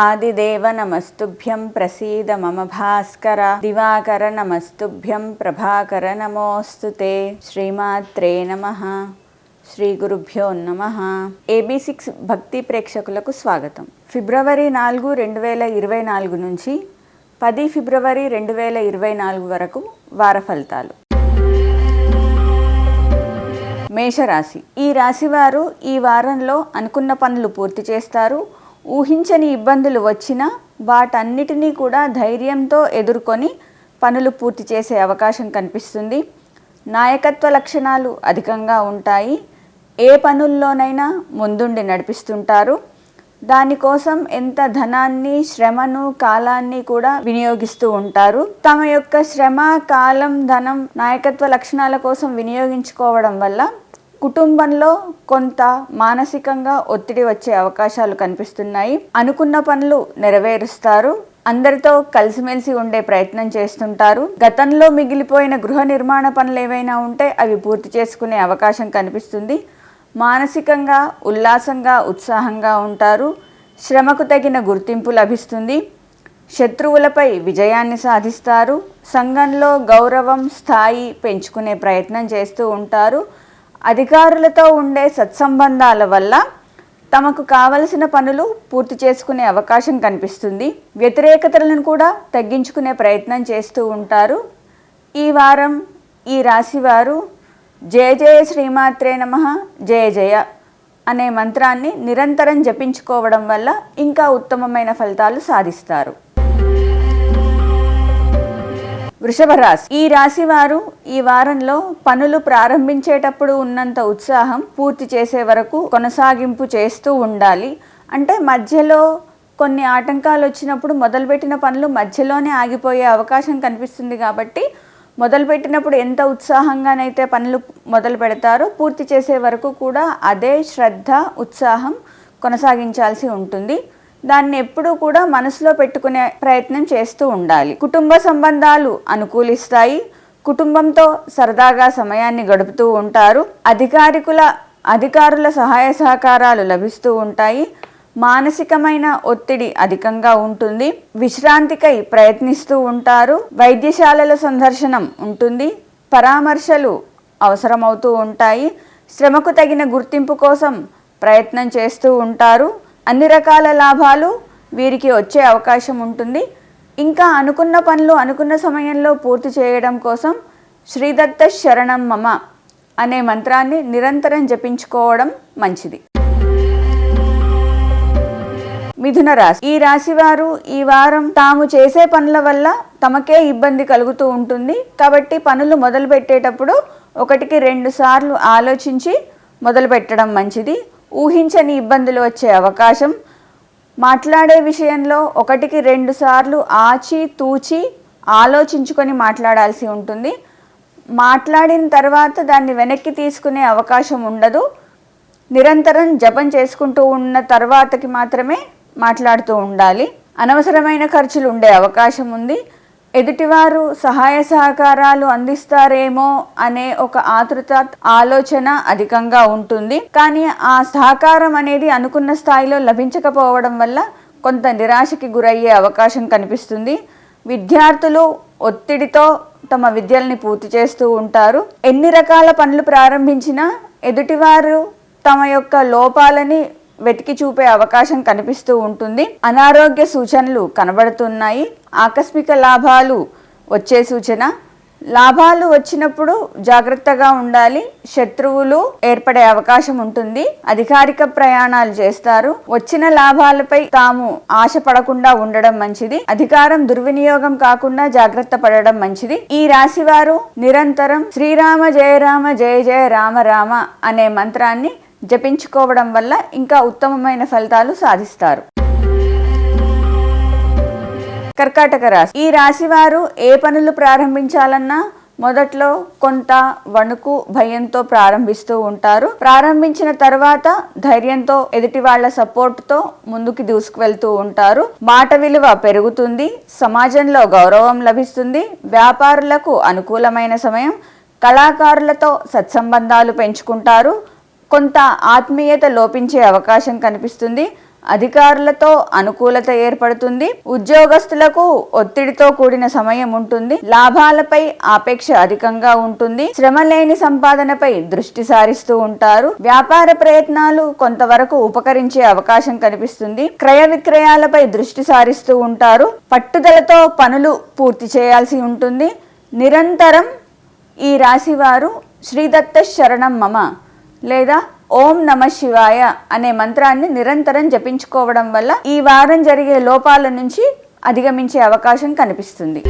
ఆదిదేవ నమస్తుభ్యం ప్రసీద మమ భాస్కర. దివాకర నమస్తుభ్యం ప్రభాకర నమోస్తుతే. శ్రీమాత్రే నమః. శ్రీ గురుభ్యో నమః. AB6 భక్తి ప్రేక్షకులకు స్వాగతం. ఫిబ్రవరి 4, 2024 నుంచి 10 ఫిబ్రవరి 2024 వరకు వార ఫలితాలు. మేషరాశి. ఈ రాశి వారు ఈ వారంలో అనుకున్న పనులు పూర్తి చేస్తారు. ఊహించని ఇబ్బందులు వచ్చినా వాటన్నిటినీ కూడా ధైర్యంతో ఎదుర్కొని పనులు పూర్తి చేసే అవకాశం కనిపిస్తుంది. నాయకత్వ లక్షణాలు అధికంగా ఉంటాయి. ఏ పనుల్లోనైనా ముందుండి నడిపిస్తుంటారు. దానికోసం ఎంత ధనాన్ని, శ్రమను, కాలాన్ని కూడా వినియోగిస్తూ ఉంటారు. తమ యొక్క శ్రమ, కాలం, ధనం నాయకత్వ లక్షణాల కోసం వినియోగించుకోవడం వల్ల కుటుంబంలో కొంత మానసికంగా ఒత్తిడి వచ్చే అవకాశాలు కనిపిస్తున్నాయి. అనుకున్న పనులు నెరవేరుస్తారు. అందరితో కలిసిమెలిసి ఉండే ప్రయత్నం చేస్తుంటారు. గతంలో మిగిలిపోయిన గృహ నిర్మాణ పనులు ఏవైనా ఉంటే అవి పూర్తి చేసుకునే అవకాశం కనిపిస్తుంది. మానసికంగా ఉల్లాసంగా, ఉత్సాహంగా ఉంటారు. శ్రమకు తగిన గుర్తింపు లభిస్తుంది. శత్రువులపై విజయాన్ని సాధిస్తారు. సంఘంలో గౌరవం, స్థాయి పెంచుకునే ప్రయత్నం చేస్తూ ఉంటారు. అధికారులతో ఉండే సత్సంబంధాల వల్ల తమకు కావలసిన పనులు పూర్తి చేసుకునే అవకాశం కనిపిస్తుంది. వ్యతిరేకతలను కూడా తగ్గించుకునే ప్రయత్నం చేస్తూ ఉంటారు. ఈ వారం ఈ రాశివారు జయ జయ శ్రీమాత్రే నమః, జయ జయ అనే మంత్రాన్ని నిరంతరం జపించుకోవడం వల్ల ఇంకా ఉత్తమమైన ఫలితాలు సాధిస్తారు. వృషభ రాశి. ఈ రాశి వారు ఈ వారంలో పనులు ప్రారంభించేటప్పుడు ఉన్నంత ఉత్సాహం పూర్తి చేసే వరకు కొనసాగింపు చేస్తూ ఉండాలి. అంటే మధ్యలో కొన్ని ఆటంకాలు వచ్చినప్పుడు మొదలుపెట్టిన పనులు మధ్యలోనే ఆగిపోయే అవకాశం కనిపిస్తుంది. కాబట్టి మొదలుపెట్టినప్పుడు ఎంత ఉత్సాహంగానైతే పనులు మొదలు పెడతారో పూర్తి చేసే వరకు కూడా అదే శ్రద్ధ, ఉత్సాహం కొనసాగించాల్సి ఉంటుంది. దాన్ని ఎప్పుడూ కూడా మనసులో పెట్టుకునే ప్రయత్నం చేస్తూ ఉండాలి. కుటుంబ సంబంధాలు అనుకూలిస్తాయి. కుటుంబంతో సరదాగా సమయాన్ని గడుపుతూ ఉంటారు. అధికారుల సహాయ సహకారాలు లభిస్తూ ఉంటాయి. మానసికమైన ఒత్తిడి అధికంగా ఉంటుంది. విశ్రాంతికై ప్రయత్నిస్తూ ఉంటారు. వైద్యశాలల సందర్శనం ఉంటుంది. పరామర్శలు అవసరమవుతూ ఉంటాయి. శ్రమకు తగిన గుర్తింపు కోసం ప్రయత్నం చేస్తూ ఉంటారు. అన్ని రకాల లాభాలు వీరికి వచ్చే అవకాశం ఉంటుంది. ఇంకా అనుకున్న పనులు అనుకున్న సమయంలో పూర్తి చేయడం కోసం శ్రీదత్త శరణం మమ అనే మంత్రాన్ని నిరంతరం జపించుకోవడం మంచిది. మిథున రాశి. ఈ రాశి వారు ఈ వారం తాము చేసే పనుల వల్ల తమకే ఇబ్బంది కలుగుతూ ఉంటుంది. కాబట్టి పనులు మొదలు పెట్టేటప్పుడు 1-2 సార్లు ఆలోచించి మొదలు పెట్టడం మంచిది. ఊహించని ఇబ్బందులు వచ్చే అవకాశం. మాట్లాడే విషయంలో 1-2 సార్లు ఆచి తూచి ఆలోచించుకొని మాట్లాడాల్సి ఉంటుంది. మాట్లాడిన తర్వాత దాన్ని వెనక్కి తీసుకునే అవకాశం ఉండదు. నిరంతరం జపం చేసుకుంటూ ఉన్న తర్వాతకి మాత్రమే మాట్లాడుతూ ఉండాలి. అనవసరమైన ఖర్చులు ఉండే అవకాశం ఉంది. ఎదుటివారు సహాయ సహకారాలు అందిస్తారేమో అనే ఒక ఆతృత, ఆలోచన అధికంగా ఉంటుంది. కానీ ఆ సహకారం అనేది అనుకున్న స్థాయిలో లభించకపోవడం వల్ల కొంత నిరాశకి గురయ్యే అవకాశం కనిపిస్తుంది. విద్యార్థులు ఒత్తిడితో తమ విద్యల్ని పూర్తి చేస్తూ ఉంటారు. ఎన్ని రకాల పనులు ప్రారంభించినా ఎదుటివారు తమ యొక్క లోపాలని వెతికి చూపే అవకాశం కనిపిస్తూ ఉంటుంది. అనారోగ్య సూచనలు కనబడుతున్నాయి. ఆకస్మిక లాభాలు వచ్చే సూచన. లాభాలు వచ్చినప్పుడు జాగ్రత్తగా ఉండాలి. శత్రువులు ఏర్పడే అవకాశం ఉంటుంది. అధికారిక ప్రయాణాలు చేస్తారు. వచ్చిన లాభాలపై తాము ఆశపడకుండా ఉండడం మంచిది. అధికారం దుర్వినియోగం కాకుండా జాగ్రత్త పడడం మంచిది. ఈ రాశి వారు నిరంతరం శ్రీరామ జయ రామ జయ జయ రామ రామ అనే మంత్రాన్ని జపించుకోవడం వల్ల ఇంకా ఉత్తమమైన ఫలితాలు సాధిస్తారు. కర్కాటక రాశి. ఈ రాశి వారు ఏ పనులు ప్రారంభించాలన్నా మొదట్లో కొంత వణుకు, భయంతో ప్రారంభిస్తూ ఉంటారు. ప్రారంభించిన తర్వాత ధైర్యంతో ఎదుటి వాళ్ళ సపోర్ట్తో ముందుకు దూసుకువెళ్తూ ఉంటారు. మాట విలువ పెరుగుతుంది. సమాజంలో గౌరవం లభిస్తుంది. వ్యాపారులకు అనుకూలమైన సమయం. కళాకారులతో సత్సంబంధాలు పెంచుకుంటారు. కొంత ఆత్మీయత లోపించే అవకాశం కనిపిస్తుంది. అధికారులతో అనుకూలత ఏర్పడుతుంది. ఉద్యోగస్తులకు ఒత్తిడితో కూడిన సమయం ఉంటుంది. లాభాలపై ఆపేక్ష అధికంగా ఉంటుంది. శ్రమ లేని సంపాదనపై దృష్టి సారిస్తూ ఉంటారు. వ్యాపార ప్రయత్నాలు కొంతవరకు ఉపకరించే అవకాశం కనిపిస్తుంది. క్రయ విక్రయాలపై దృష్టి సారిస్తూ ఉంటారు. పట్టుదలతో పనులు పూర్తి చేయాల్సి ఉంటుంది. నిరంతరం ఈ రాశివారు శ్రీదత్త శరణం మమ లేదా ఓం నమ శివాయ అనే మంత్రాన్ని నిరంతరం జపించుకోవడం వల్ల ఈ వారం జరిగే లోపాల నుంచి అధిగమించే అవకాశం కనిపిస్తుంది.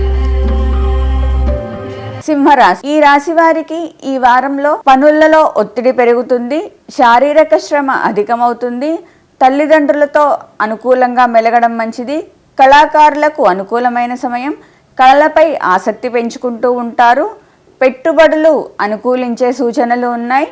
సింహరాశి. ఈ రాశి వారికి ఈ వారంలో పనులలో ఒత్తిడి పెరుగుతుంది. శారీరక శ్రమ అధికమవుతుంది. తల్లిదండ్రులతో అనుకూలంగా మెలగడం మంచిది. కళాకారులకు అనుకూలమైన సమయం. కళలపై ఆసక్తి పెంచుకుంటూ ఉంటారు. పెట్టుబడులు అనుకూలించే సూచనలు ఉన్నాయి.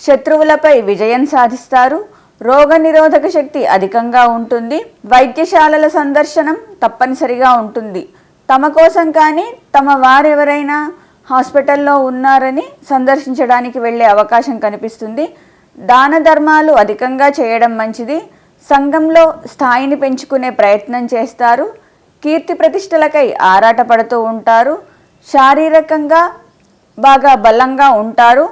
శత్రువులపై విజయం సాధిస్తారు. రోగనిరోధక శక్తి అధికంగా ఉంటుంది. వైద్యశాలల సందర్శనం తప్పనిసరిగా ఉంటుంది. తమ కోసం కానీ తమ వారెవరైనా హాస్పిటల్లో ఉన్నారని సందర్శించడానికి వెళ్ళే అవకాశం కనిపిస్తుంది. దాన ధర్మాలు అధికంగా చేయడం మంచిది. సంఘంలో స్థాయిని పెంచుకునే ప్రయత్నం చేస్తారు. కీర్తి ప్రతిష్టలకై ఆరాటపడుతూ ఉంటారు. శారీరకంగా బాగా బలంగా ఉంటారు.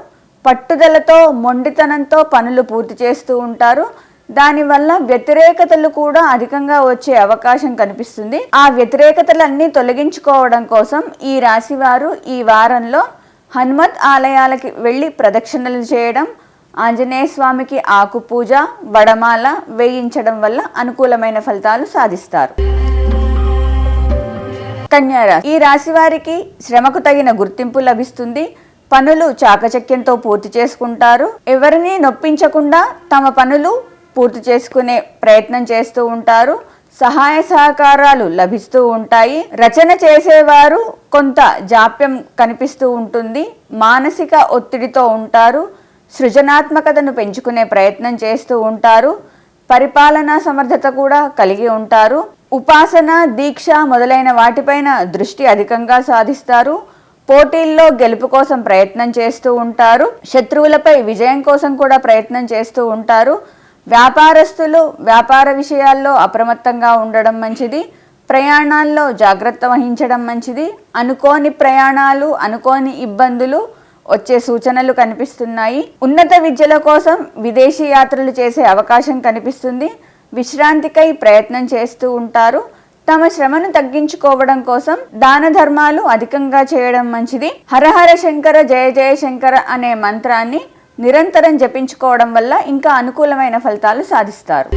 పట్టుదలతో మొండితనంతో పనులు పూర్తి చేస్తూ ఉంటారు. దానివల్ల వ్యతిరేకతలు కూడా అధికంగా వచ్చే అవకాశం కనిపిస్తుంది. ఆ వ్యతిరేకతలన్నీ తొలగించుకోవడం కోసం ఈ రాశివారు ఈ వారంలో హనుమత్ ఆలయాలకి వెళ్ళి ప్రదక్షిణలు చేయడం, ఆంజనేయ స్వామికి ఆకు పూజ, వడమాల వేయించడం వల్ల అనుకూలమైన ఫలితాలు సాధిస్తారు. కన్యా రాశి. ఈ రాశి వారికి శ్రమకు తగిన గుర్తింపు లభిస్తుంది. పనులు చాకచక్యంతో పూర్తి చేసుకుంటారు. ఎవరిని నొప్పించకుండా తమ పనులు పూర్తి చేసుకునే ప్రయత్నం చేస్తూ ఉంటారు. సహాయ సహకారాలు లభిస్తూ ఉంటాయి. రచన చేసేవారు కొంత జాప్యం కనిపిస్తూ ఉంటుంది. మానసిక ఒత్తిడితో ఉంటారు. సృజనాత్మకతను పెంచుకునే ప్రయత్నం చేస్తూ ఉంటారు. పరిపాలనా సమర్థత కూడా కలిగి ఉంటారు. ఉపాసన, దీక్ష మొదలైన వాటిపైన దృష్టి అధికంగా సాధిస్తారు. పోటీల్లో గెలుపు కోసం ప్రయత్నం చేస్తూ ఉంటారు. శత్రువులపై విజయం కోసం కూడా ప్రయత్నం చేస్తూ ఉంటారు. వ్యాపారస్తులు వ్యాపార విషయాల్లో అప్రమత్తంగా ఉండడం మంచిది. ప్రయాణాల్లో జాగ్రత్త వహించడం మంచిది. అనుకోని ప్రయాణాలు, అనుకోని ఇబ్బందులు వచ్చే సూచనలు కనిపిస్తున్నాయి. ఉన్నత విద్యల కోసం విదేశీ యాత్రలు చేసే అవకాశం కనిపిస్తుంది. విశ్రాంతికై ప్రయత్నం చేస్తూ ఉంటారు. తమ శ్రమను తగ్గించుకోవడం కోసం దాన ధర్మాలు అధికంగా చేయడం మంచిది. హరహర శంకర జయ జయ శంకర అనే మంత్రాన్ని నిరంతరం జపించుకోవడం వల్ల ఇంకా అనుకూలమైన ఫలితాలు సాధిస్తారు.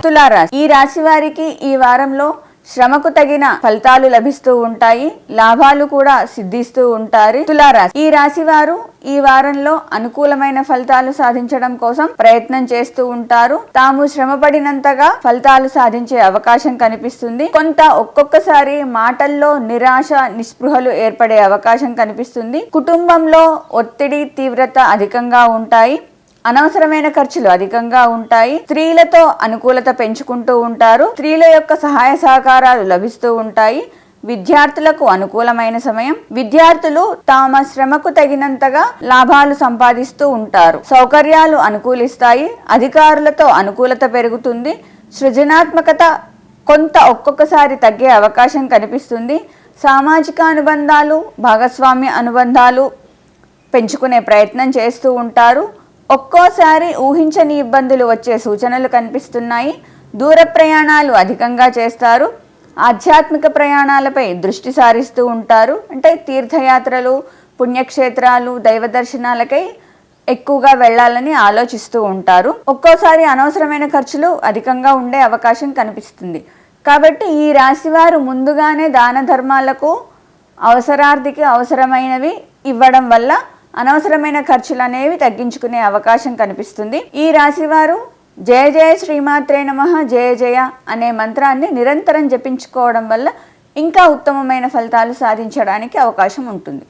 తులారాశి. ఈ రాశి వారికి ఈ వారంలో శ్రమకు తగిన ఫలితాలు లభిస్తూ ఉంటాయి. లాభాలు కూడా సిద్ధిస్తూ ఉంటారు. తులారాశి. ఈ రాశి వారు ఈ వారంలో అనుకూలమైన ఫలితాలు సాధించడం కోసం ప్రయత్నం చేస్తూ ఉంటారు. తాము శ్రమపడినంతగా ఫలితాలు సాధించే అవకాశం కనిపిస్తుంది. ఒక్కొక్కసారి మాటల్లో నిరాశ, నిస్పృహలు ఏర్పడే అవకాశం కనిపిస్తుంది. కుటుంబంలో ఒత్తిడి, తీవ్రత అధికంగా ఉంటాయి. అనవసరమైన ఖర్చులు అధికంగా ఉంటాయి. స్త్రీలతో అనుకూలత పెంచుకుంటూ ఉంటారు. స్త్రీల యొక్క సహాయ సహకారాలు లభిస్తూ ఉంటాయి. విద్యార్థులకు అనుకూలమైన సమయం. విద్యార్థులు తమ శ్రమకు తగినంతగా లాభాలు సంపాదిస్తూ ఉంటారు. సౌకర్యాలు అనుకూలిస్తాయి. అధికారులతో అనుకూలత పెరుగుతుంది. సృజనాత్మకత ఒక్కొక్కసారి తగ్గే అవకాశం కనిపిస్తుంది. సామాజిక అనుబంధాలు, భాగస్వామ్య అనుబంధాలు పెంచుకునే ప్రయత్నం చేస్తూ ఉంటారు. ఒక్కోసారి ఊహించని ఇబ్బందులు వచ్చే సూచనలు కనిపిస్తున్నాయి. దూర ప్రయాణాలు అధికంగా చేస్తారు. ఆధ్యాత్మిక ప్రయాణాలపై దృష్టి సారిస్తూ ఉంటారు. అంటే తీర్థయాత్రలు, పుణ్యక్షేత్రాలు, దైవ దర్శనాలకై ఎక్కువగా వెళ్ళాలని ఆలోచిస్తూ ఉంటారు. ఒక్కోసారి అనవసరమైన ఖర్చులు అధికంగా ఉండే అవకాశం కనిపిస్తుంది. కాబట్టి ఈ రాశివారు ముందుగానే దాన ధర్మాలకు అవసరార్థికి అవసరమైనవి ఇవ్వడం వల్ల అనవసరమైన ఖర్చులు అనేవి తగ్గించుకునే అవకాశం కనిపిస్తుంది. ఈ రాశివారు జయ జయ శ్రీమాత్రే నమః జయ జయ అనే మంత్రాన్ని నిరంతరం జపించుకోవడం వల్ల ఇంకా ఉత్తమమైన ఫలితాలు సాధించడానికి అవకాశం ఉంటుంది.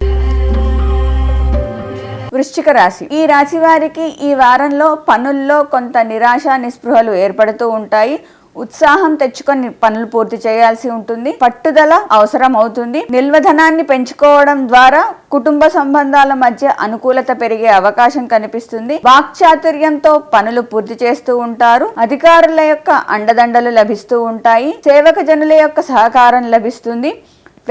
వృశ్చిక రాశి. ఈ రాశి వారికి ఈ వారంలో పనుల్లో కొంత నిరాశ, నిస్పృహలు ఏర్పడుతూ ఉంటాయి. ఉత్సాహం తెచ్చుకొని పనులు పూర్తి చేయాల్సి ఉంటుంది. పట్టుదల అవసరం అవుతుంది. నిల్వధనాన్ని పెంచుకోవడం ద్వారా కుటుంబ సంబంధాల మధ్య అనుకూలత పెరిగే అవకాశం కనిపిస్తుంది. వాక్చాతుర్యంతో పనులు పూర్తి చేస్తూ ఉంటారు. అధికారుల యొక్క అండదండలు లభిస్తూ ఉంటాయి. సేవక జనుల యొక్క సహకారం లభిస్తుంది.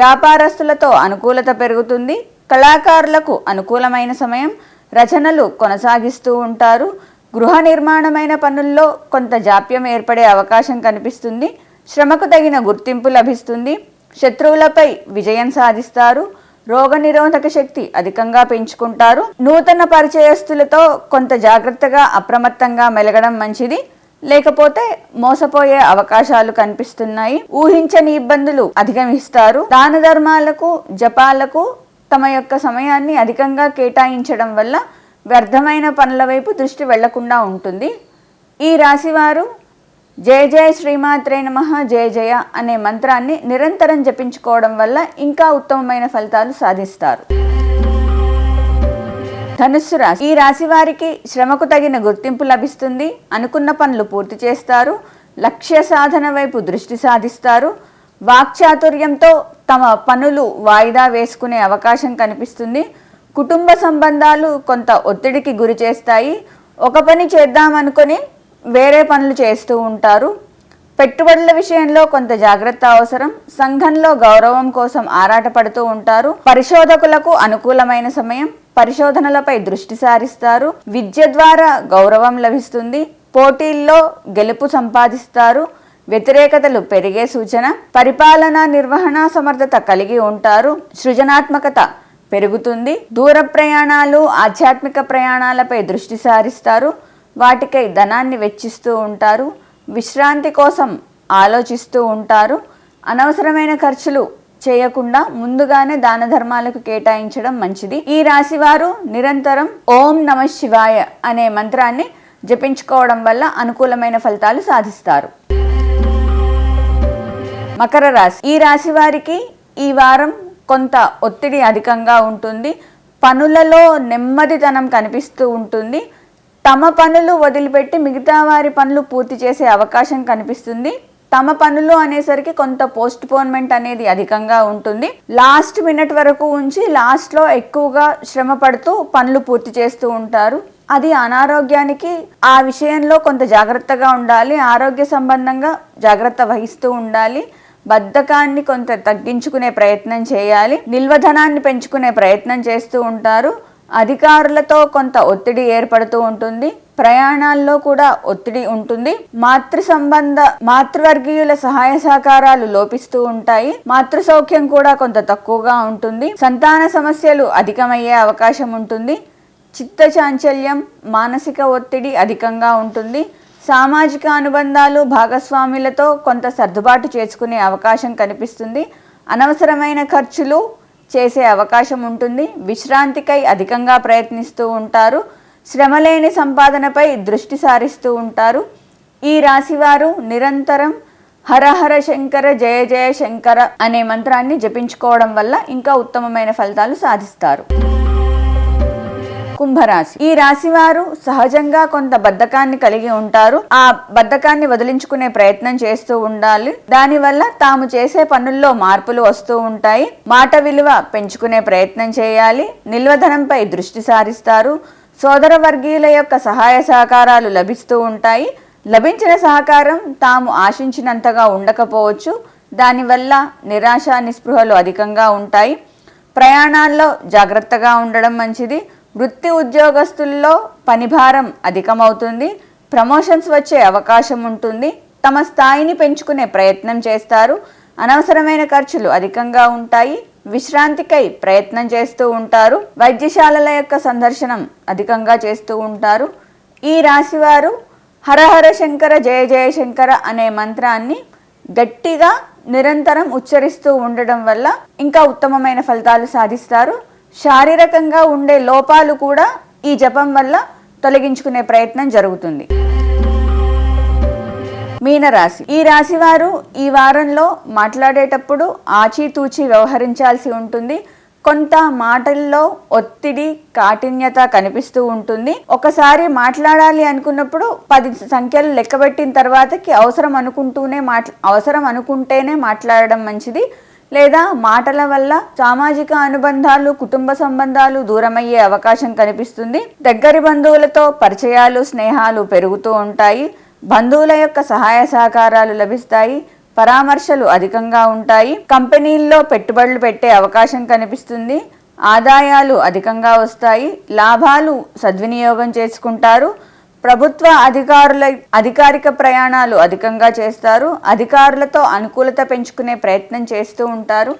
వ్యాపారస్తులతో అనుకూలత పెరుగుతుంది. కళాకారులకు అనుకూలమైన సమయం. రచనలు కొనసాగిస్తూ ఉంటారు. గృహ నిర్మాణమైన పనుల్లో కొంత జాప్యం ఏర్పడే అవకాశం కనిపిస్తుంది. శ్రమకు తగిన గుర్తింపు లభిస్తుంది. శత్రువులపై విజయం సాధిస్తారు. రోగనిరోధక శక్తి అధికంగా పెంచుకుంటారు. నూతన పరిచయస్తులతో కొంత జాగ్రత్తగా అప్రమత్తంగా మెలగడం మంచిది, లేకపోతే మోసపోయే అవకాశాలు కనిపిస్తున్నాయి. ఊహించని ఇబ్బందులు అధిగమిస్తారు. దాన ధర్మాలకు జపాలకు తమ యొక్క సమయాన్ని అధికంగా కేటాయించడం వల్ల వ్యర్థమైన పనుల వైపు దృష్టి వెళ్లకుండా ఉంటుంది. ఈ రాశివారు జయ జయ శ్రీమాత్రే నమః జయ జయ అనే మంత్రాన్ని నిరంతరం జపించుకోవడం వల్ల ఇంకా ఉత్తమమైన ఫలితాలు సాధిస్తారు. ధనుస్సు రాశి. ఈ రాశి వారికి శ్రమకు తగిన గుర్తింపు లభిస్తుంది. అనుకున్న పనులు పూర్తి చేస్తారు. లక్ష్య సాధన వైపు దృష్టి సాధిస్తారు. వాక్చాతుర్యంతో తమ పనులు వాయిదా వేసుకునే అవకాశం కనిపిస్తుంది. కుటుంబ సంబంధాలు కొంత ఒత్తిడికి గురి చేస్తాయి. ఒక పని చేద్దామనుకొని వేరే పనులు చేస్తూ ఉంటారు. పెట్టుబడుల విషయంలో కొంత జాగ్రత్త అవసరం. సంఘంలో గౌరవం కోసం ఆరాటపడుతూ ఉంటారు. పరిశోధకులకు అనుకూలమైన సమయం. పరిశోధనలపై దృష్టి సారిస్తారు. విద్య ద్వారా గౌరవం లభిస్తుంది. పోటీల్లో గెలుపు సంపాదిస్తారు. వ్యతిరేకతలు పెరిగే సూచన. పరిపాలనా నిర్వహణ సమర్థత కలిగి ఉంటారు. సృజనాత్మకత పెరుగుతుంది. దూర ప్రయాణాలు ఆధ్యాత్మిక ప్రయాణాలపై దృష్టి సారిస్తారు. వాటికై ధనాన్ని వెచ్చిస్తూ ఉంటారు. విశ్రాంతి కోసం ఆలోచిస్తూ ఉంటారు. అనవసరమైన ఖర్చులు చేయకుండా ముందుగానే దాన ధర్మాలకు కేటాయించడం మంచిది. ఈ రాశి వారు నిరంతరం ఓం నమః శివాయ అనే మంత్రాన్ని జపించుకోవడం వల్ల అనుకూలమైన ఫలితాలు సాధిస్తారు. మకర రాశి. ఈ రాశి వారికి ఈ వారం కొంత ఒత్తిడి అధికంగా ఉంటుంది. పనులలో నెమ్మదితనం కనిపిస్తూ ఉంటుంది. తమ పనులు వదిలిపెట్టి మిగతా వారి పనులు పూర్తి చేసే అవకాశం కనిపిస్తుంది. తమ పనులు అనేసరికి కొంత పోస్ట్ పోన్మెంట్ అనేది అధికంగా ఉంటుంది. లాస్ట్ మినిట్ వరకు ఉంచి లాస్ట్లో ఎక్కువగా శ్రమ పడుతూ పనులు పూర్తి చేస్తూ ఉంటారు. అది అనారోగ్యానికి ఆ విషయంలో కొంత జాగ్రత్తగా ఉండాలి. ఆరోగ్య సంబంధంగా జాగ్రత్త వహిస్తూ ఉండాలి. బద్ధకాన్ని కొంత తగ్గించుకునే ప్రయత్నం చేయాలి. నిల్వధనాన్ని పెంచుకునే ప్రయత్నం చేస్తూ ఉంటారు. అధికారులతో కొంత ఒత్తిడి ఏర్పడుతూ ఉంటుంది. ప్రయాణాల్లో కూడా ఒత్తిడి ఉంటుంది. మాతృవర్గీయుల సహాయ సహకారాలు లోపిస్తూ ఉంటాయి. మాతృ సౌఖ్యం కూడా కొంత తక్కువగా ఉంటుంది. సంతాన సమస్యలు అధికమయ్యే అవకాశం ఉంటుంది. చిత్త చాంచల్యం, మానసిక ఒత్తిడి అధికంగా ఉంటుంది. సామాజిక అనుబంధాలు భాగస్వాములతో కొంత సర్దుబాటు చేసుకునే అవకాశం కనిపిస్తుంది. అనవసరమైన ఖర్చులు చేసే అవకాశం ఉంటుంది. విశ్రాంతికై అధికంగా ప్రయత్నిస్తూ ఉంటారు. శ్రమలేని సంపాదనపై దృష్టి సారిస్తూ ఉంటారు. ఈ రాశివారు నిరంతరం హర హర శంకర జయ జయ శంకర అనే మంత్రాన్ని జపించుకోవడం వల్ల ఇంకా ఉత్తమమైన ఫలితాలు సాధిస్తారు. కుంభరాశి. ఈ రాశి వారు సహజంగా కొంత బద్ధకాన్ని కలిగి ఉంటారు. ఆ బద్ధకాన్ని వదిలించుకునే ప్రయత్నం చేస్తూ ఉండాలి. దానివల్ల తాము చేసే పనుల్లో మార్పులు వస్తూ ఉంటాయి. మాట విలువ పెంచుకునే ప్రయత్నం చేయాలి. నిల్వధనంపై దృష్టి సారిస్తారు. సోదర వర్గీయుల యొక్క సహాయ సహకారాలు లభిస్తూ ఉంటాయి. లభించిన సహకారం తాము ఆశించినంతగా ఉండకపోవచ్చు. దానివల్ల నిరాశ నిస్పృహలు అధికంగా ఉంటాయి. ప్రయాణాల్లో జాగ్రత్తగా ఉండడం మంచిది. వృత్తి ఉద్యోగస్తుల్లో పనిభారం అధికమవుతుంది. ప్రమోషన్స్ వచ్చే అవకాశం ఉంటుంది. తమ స్థాయిని పెంచుకునే ప్రయత్నం చేస్తారు. అనవసరమైన ఖర్చులు అధికంగా ఉంటాయి. విశ్రాంతికై ప్రయత్నం చేస్తూ ఉంటారు. వైద్యశాలల యొక్క సందర్శనం అధికంగా చేస్తూ ఉంటారు. ఈ రాశివారు హరహర శంకర జయ జయ శంకర అనే మంత్రాన్ని గట్టిగా నిరంతరం ఉచ్చరిస్తూ ఉండడం వల్ల ఇంకా ఉత్తమమైన ఫలితాలు సాధిస్తారు. శారీరకంగా ఉండే లోపాలు కూడా ఈ జపం వల్ల తొలగించుకునే ప్రయత్నం జరుగుతుంది. మీనరాశి. ఈ రాశి వారు ఈ వారంలో మాట్లాడేటప్పుడు ఆచితూచి వ్యవహరించాల్సి ఉంటుంది. కొంత మాటల్లో ఒత్తిడి, కాఠిన్యత కనిపిస్తూ ఉంటుంది. ఒకసారి మాట్లాడాలి అనుకున్నప్పుడు 10 సంఖ్యలు లెక్కబెట్టిన తర్వాతకి అవసరం అనుకుంటేనే మాట్లాడడం మంచిది. లేదా మాటల వల్ల సామాజిక అనుబంధాలు, కుటుంబ సంబంధాలు దూరమయ్యే అవకాశం కనిపిస్తుంది. దగ్గరి బంధువులతో పరిచయాలు, స్నేహాలు పెరుగుతూ ఉంటాయి. బంధువుల యొక్క సహాయ సహకారాలు లభిస్తాయి. పరామర్శలు అధికంగా ఉంటాయి. కంపెనీల్లో పెట్టుబడులు పెట్టే అవకాశం కనిపిస్తుంది. ఆదాయాలు అధికంగా వస్తాయి. లాభాలు సద్వినియోగం చేసుకుంటారు. ప్రభుత్వ అధికారిక ప్రయాణాలు అధికంగా చేస్తారు. అధికారులతో అనుకూలత పెంచుకునే ప్రయత్నం చేస్తూ ఉంటారు.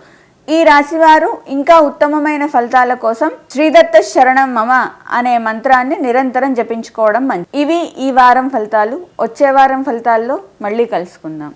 ఈ రాశివారు ఇంకా ఉత్తమమైన ఫలితాల కోసం శ్రీదత్త శరణం మమ అనే మంత్రాన్ని నిరంతరం జపించుకోవడం మంచిది. ఇవి ఈ వారం ఫలితాలు. వచ్చే వారం ఫలితాల్లో మళ్ళీ కలుసుకుందాం.